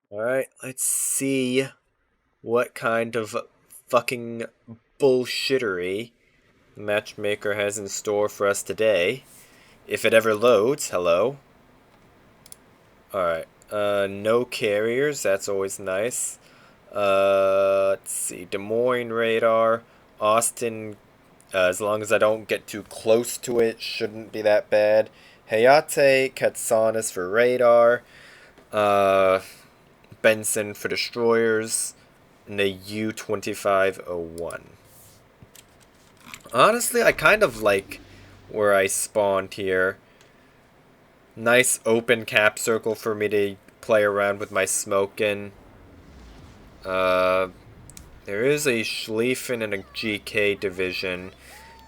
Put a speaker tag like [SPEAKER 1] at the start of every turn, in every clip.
[SPEAKER 1] Alright, let's see what kind of fucking bullshittery the matchmaker has in store for us today. If it ever loads, hello. Alright, no carriers, that's always nice. Let's see, Des Moines radar, Austin, as long as I don't get too close to it, shouldn't be that bad. Hayate, Katsanis for radar, uh, Benson for destroyers, and the U-2501. Honestly, I kind of like where I spawned here. Nice open cap circle for me to play around with my smoke in. Uh, there is a Schlieffen and a GK division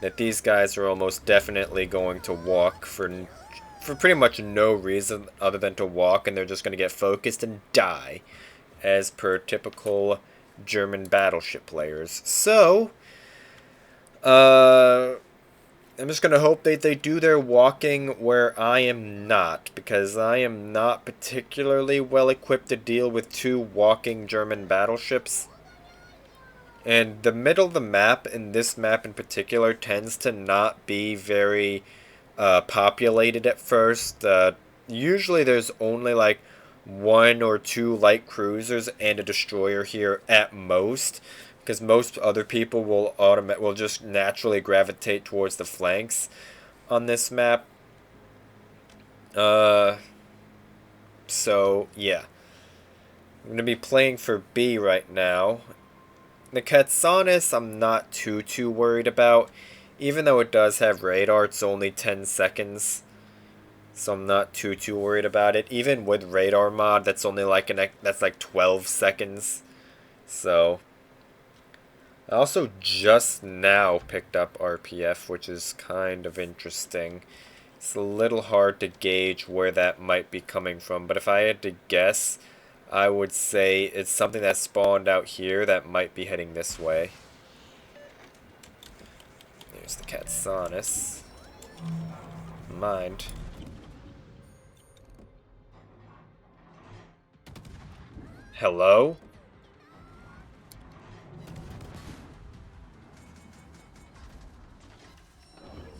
[SPEAKER 1] that these guys are almost definitely going to walk for pretty much no reason other than to walk, and they're just going to get focused and die, as per typical German battleship players. So, I'm just going to hope that they do their walking where I am not, because I am not particularly well equipped to deal with two walking German battleships. And the middle of the map, in this map in particular, tends to not be very populated at first. Usually there's only like one or two light cruisers and a destroyer here at most, because most other people will just naturally gravitate towards the flanks on this map. Uh, so yeah, I'm gonna be playing for B right now. The Katsanis I'm not too worried about. Even though it does have radar, it's only 10 seconds. So I'm not too worried about it. Even with radar mod, that's only like that's like 12 seconds. So I also just now picked up RPF, which is kind of interesting. It's a little hard to gauge where that might be coming from, but if I had to guess, I would say it's something that spawned out here that might be heading this way. There's the Katsanis. Mind. Hello?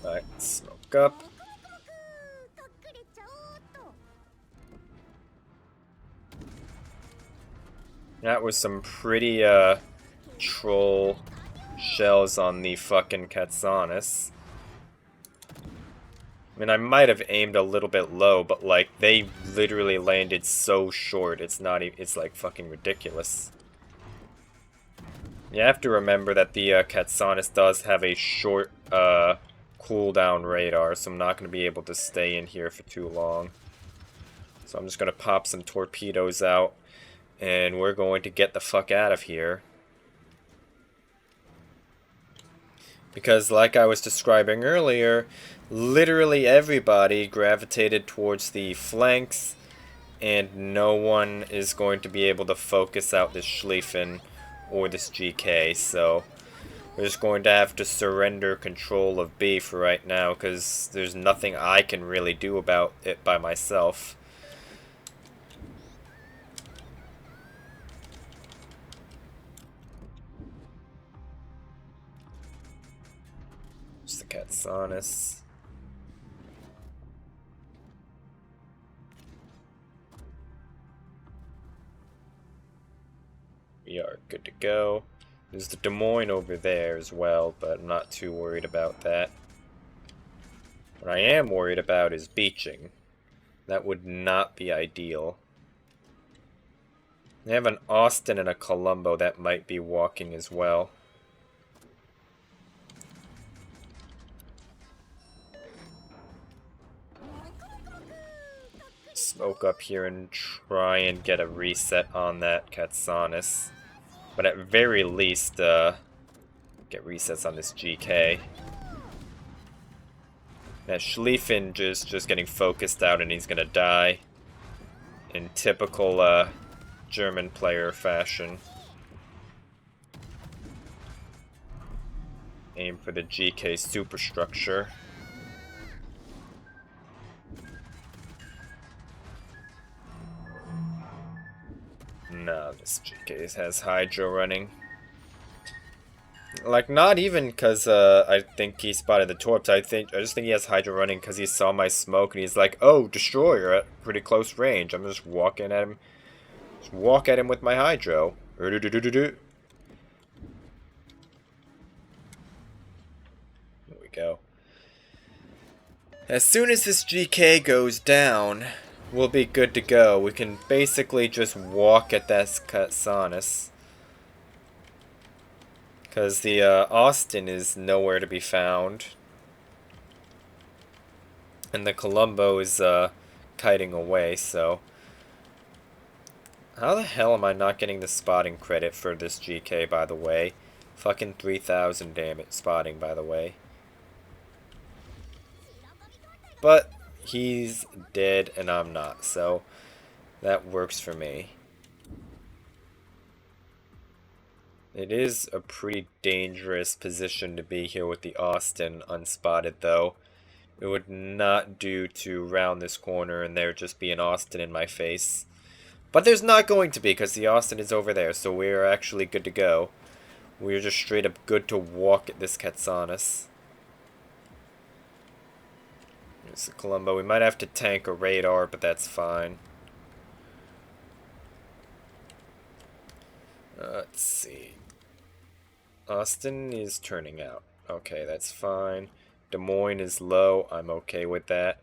[SPEAKER 1] Alright, smoke up. That was some pretty, troll shells on the fucking Katsanis. I mean, I might have aimed a little bit low, but, like, they literally landed so short, it's not even, it's, like, fucking ridiculous. You have to remember that the, Katsanis does have a short, cooldown radar, so I'm not going to be able to stay in here for too long. So I'm just going to pop some torpedoes out, and we're going to get the fuck out of here. Because like I was describing earlier, literally everybody gravitated towards the flanks, and no one is going to be able to focus out this Schlieffen or this GK, so we're just going to have to surrender control of B for right now, because there's nothing I can really do about it by myself. Just the Katsanis. We are good to go. There's the Des Moines over there as well, but I'm not too worried about that. What I am worried about is beaching. That would not be ideal. They have an Austin and a Colombo that might be walking as well. Smoke up here and try and get a reset on that Katsanis. But at very least, get resets on this GK. That Schlieffen just getting focused out and he's gonna die. In typical, German player fashion. Aim for the GK superstructure. No, this GK has Hydro running. Like, not even because I think he spotted the torps. I just think he has Hydra running because he saw my smoke and he's like, oh, Destroyer at pretty close range. I'm just walking at him. Just walk at him with my Hydro. There we go. As soon as this GK goes down, we'll be good to go. We can basically just walk at that Katsanis. Because the Austin is nowhere to be found. And the Columbo is kiting away, so... How the hell am I not getting the spotting credit for this GK, by the way? Fucking 3,000 damage spotting, by the way. But he's dead and I'm not, so that works for me. It is a pretty dangerous position to be here with the Austin unspotted, though. It would not do to round this corner and there just be an Austin in my face. But there's not going to be, because the Austin is over there, so we're actually good to go. We're just straight up good to walk at this Katsanis. Here's the Columbo. We might have to tank a radar, but that's fine. Let's see. Austin is turning out. Okay, that's fine. Des Moines is low. I'm okay with that.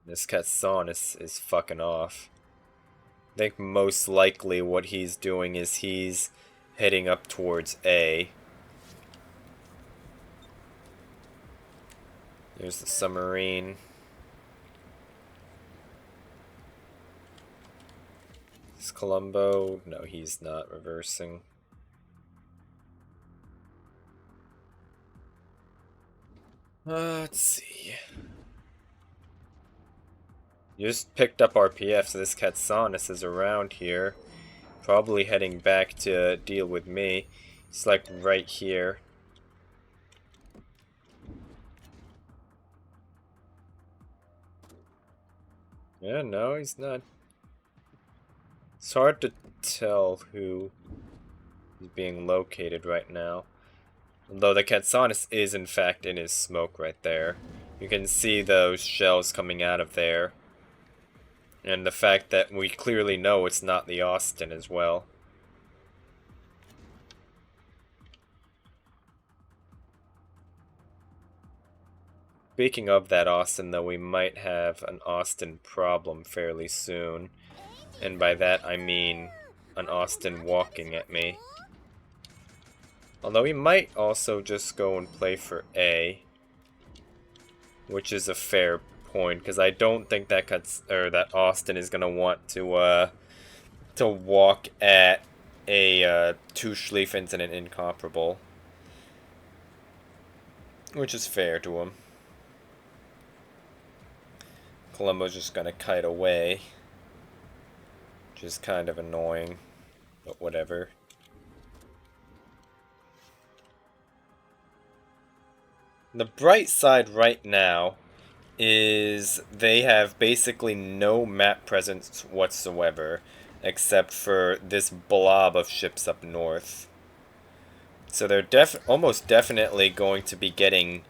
[SPEAKER 1] This Katsanis is fucking off. I think most likely what he's doing is he's heading up towards A. There's the submarine. Is Columbo? No, he's not reversing. Let's see. You just picked up RPF, so this Katsanis is around here. Probably heading back to deal with me. He's like right here. Yeah, no, he's not. It's hard to tell who is being located right now. Although the Katsanis is in fact in his smoke right there. You can see those shells coming out of there. And the fact that we clearly know it's not the Austin as well. Speaking of that Austin, though, we might have an Austin problem fairly soon. And by that I mean an Austin walking at me. Although he might also just go and play for A. Which is a fair point, because I don't think that that Austin is gonna want to walk at a two Schlieffens and an Incomparable. Which is fair to him. Columbo's just gonna kite away. Which is kind of annoying. But whatever. The bright side right now is they have basically no map presence whatsoever, except for this blob of ships up north. So they're almost definitely going to be getting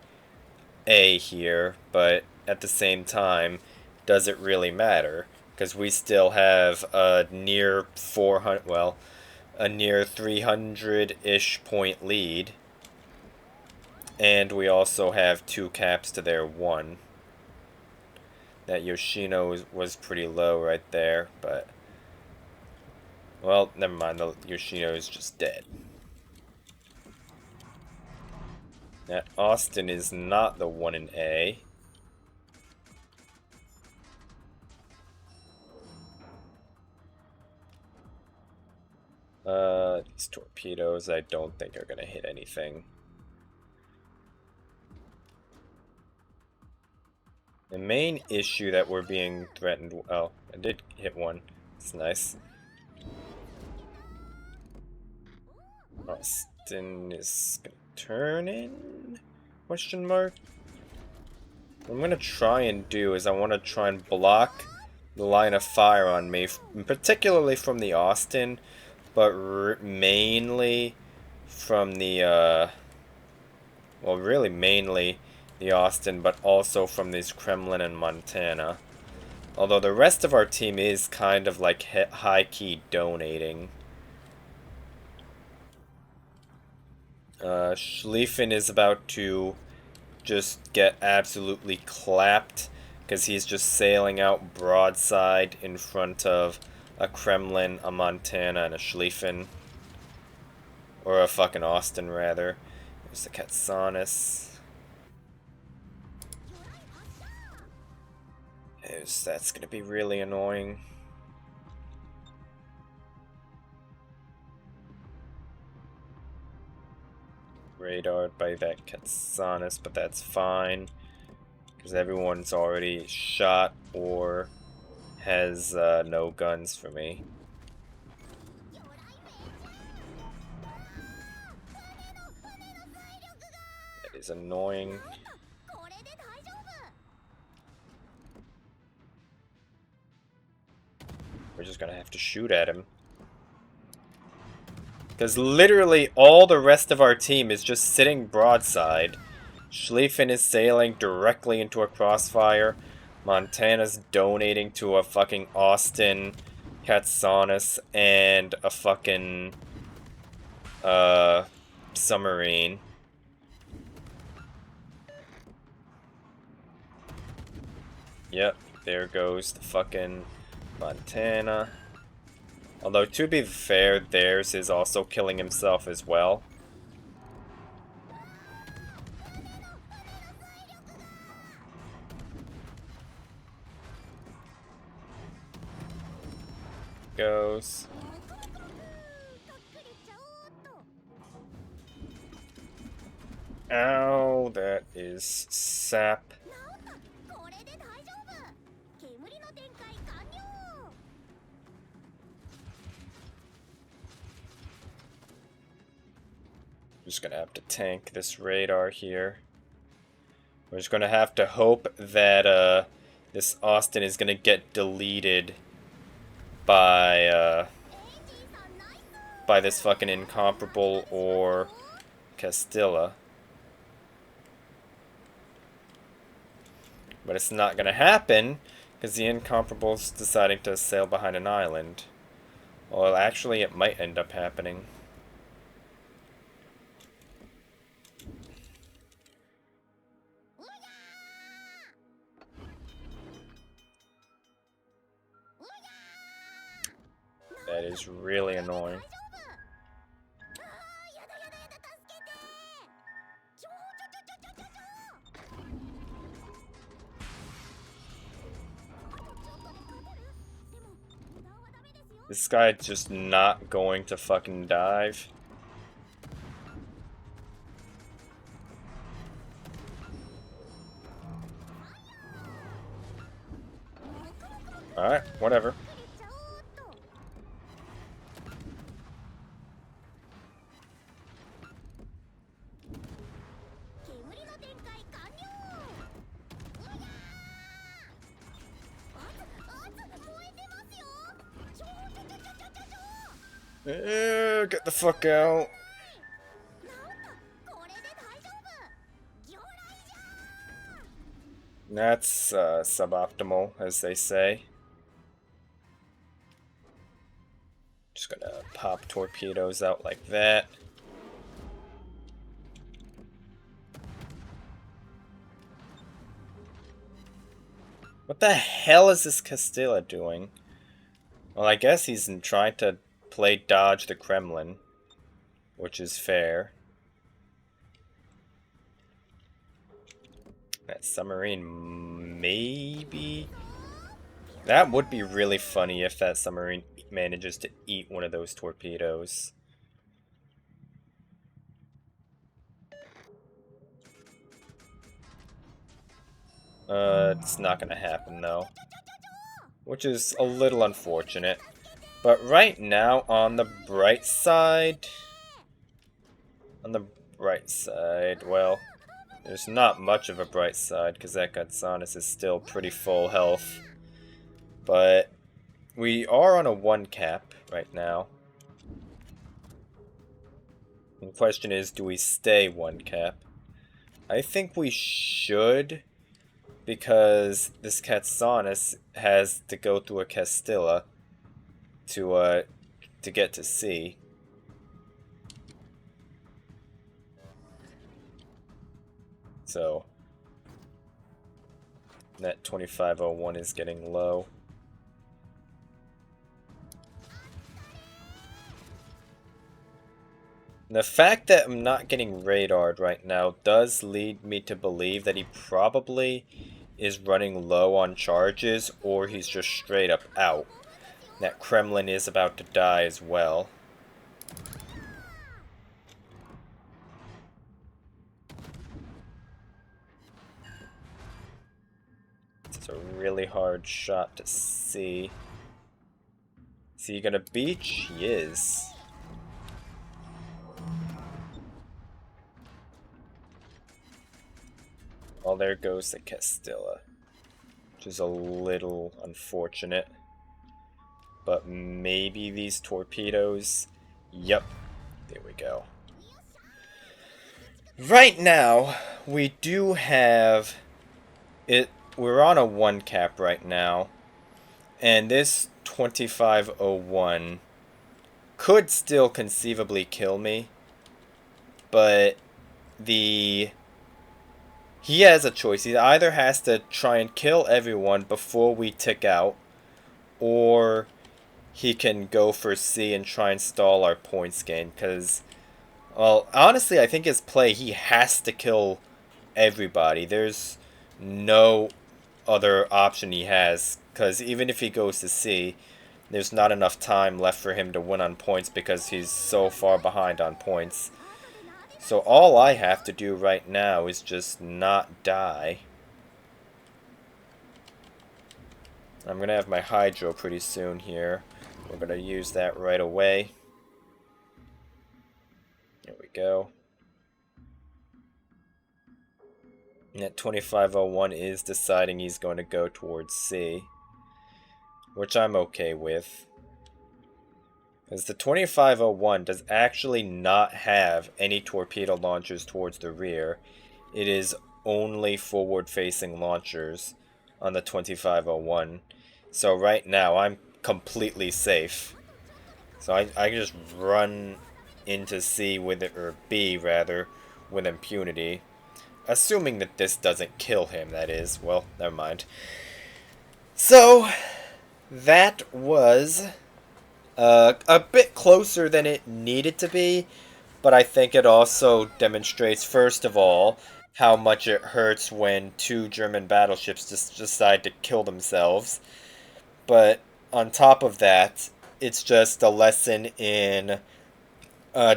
[SPEAKER 1] A here, but at the same time, does it really matter? Because we still have a near 400, well, a near 300-ish point lead. And we also have 2 caps to their 1. That Yoshino was pretty low right there, but... Well, never mind, the Yoshino is just dead. That Austin is not the one in A. These torpedoes I don't think are gonna hit anything. The main issue that we're being threatened... Oh, I did hit one. It's nice. Austin is gonna turn in? Question mark? What I'm gonna try and do is I want to try and block the line of fire on me, particularly from the Austin, but mainly from the, well, really mainly the Austin, but also from these Kremlin and Montana. Although the rest of our team is kind of like high-key donating. Schlieffen is about to just get absolutely clapped because he's just sailing out broadside in front of a Kremlin, a Montana, and a Schlieffen. Or a fucking Austin, rather. There's the Katsanis. That's gonna be really annoying. Radared by that Katsanis, but that's fine. Because everyone's already shot or has no guns for me. That is annoying. We're just gonna have to shoot at him. Because literally all the rest of our team is just sitting broadside. Schlieffen is sailing directly into a crossfire. Montana's donating to a fucking Austin, Katsanis, and a fucking submarine. Yep, there goes the fucking Montana. Although, to be fair, theirs is also killing himself as well. Goes. Ow, that is sap. Just gonna have to tank this radar here. We're just gonna have to hope that this Austin is gonna get deleted by this fucking Incomparable or Castilla. But it's not gonna happen because the Incomparable's deciding to sail behind an island. Well, actually, it might end up happening. That is really annoying. This guy just not going to fucking dive. Alright, whatever. Get the fuck out. That's suboptimal, as they say. Just gonna pop torpedoes out like that. What the hell is this Castilla doing? Well, I guess he's trying to play dodge the Kremlin, which is fair. That submarine, maybe? That would be really funny if that submarine manages to eat one of those torpedoes. It's not gonna happen though. Which is a little unfortunate. But right now, on the bright side... well... There's not much of a bright side, because that Katsanis is still pretty full health. But we are on a 1 cap right now. And the question is, do we stay 1 cap? I think we should, because this Katsanis has to go through a Castilla to get to C. So that 2501 is getting low. The fact that I'm not getting radared right now does lead me to believe that he probably is running low on charges, or he's just straight up out. That Kremlin is about to die as well. It's a really hard shot to see. Is he gonna beach? He is. Well, there goes the Castilla, which is a little unfortunate. But maybe these torpedoes... Yep, there we go. Right now, we do have... We're on a 1 cap right now. And this 2501 could still conceivably kill me. But he has a choice. He either has to try and kill everyone before we tick out, or he can go for C and try and stall our points gain. Because, well, honestly, I think his play, he has to kill everybody. There's no other option he has. Because even if he goes to C, there's not enough time left for him to win on points because he's so far behind on points. So all I have to do right now is just not die. I'm going to have my Hydro pretty soon here. We're going to use that right away. There we go. And that 2501 is deciding he's going to go towards C, which I'm okay with. Because the 2501 does actually not have any torpedo launchers towards the rear. It is only forward-facing launchers on the 2501. So right now, I'm completely safe. So I can just run into C with it, or B rather, with impunity. Assuming that this doesn't kill him, that is. Well, never mind. So, that was a bit closer than it needed to be, but I think it also demonstrates, first of all, how much it hurts when 2 German battleships just decide to kill themselves. But on top of that, it's just a lesson in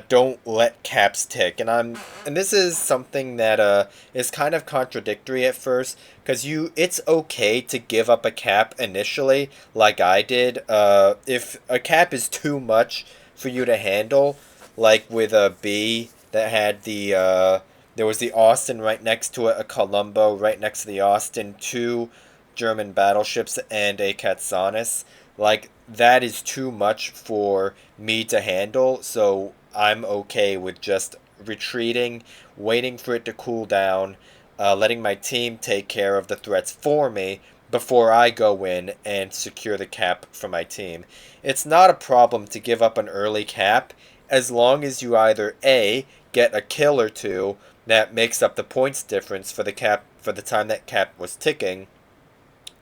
[SPEAKER 1] don't let caps tick. And this is something that is kind of contradictory at first, because it's okay to give up a cap initially, like I did. If a cap is too much for you to handle, like with a B that had there was the Austin right next to it, a Colombo right next to the Austin, 2 German battleships, and a Katsanis. Like, that is too much for me to handle, so I'm okay with just retreating, waiting for it to cool down, letting my team take care of the threats for me before I go in and secure the cap for my team. It's not a problem to give up an early cap as long as you either A, get a kill or 2 that makes up the points difference for the cap for the time that cap was ticking,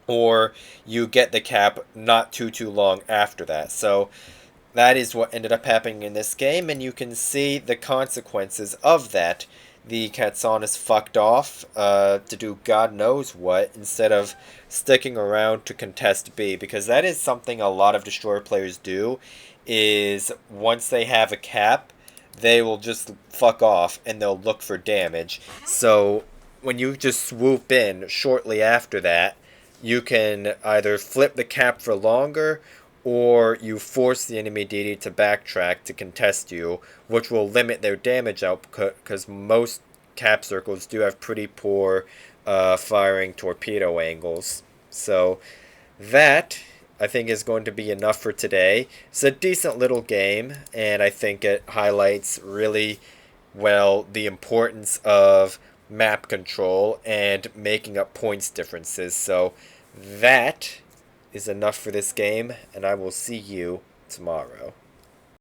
[SPEAKER 1] or you get the cap not too long after that. So that is what ended up happening in this game, and you can see the consequences of that. The Katsanis fucked off to do God knows what, instead of sticking around to contest B, because that is something a lot of Destroyer players do, is once they have a cap, they will just fuck off and they'll look for damage. So when you just swoop in shortly after that, you can either flip the cap for longer, or you force the enemy DD to backtrack to contest you, which will limit their damage output, because most cap circles do have pretty poor firing torpedo angles. So that, I think, is going to be enough for today. It's a decent little game, and I think it highlights really well the importance of map control and making up points differences. So that is enough for this game, and I will see you tomorrow.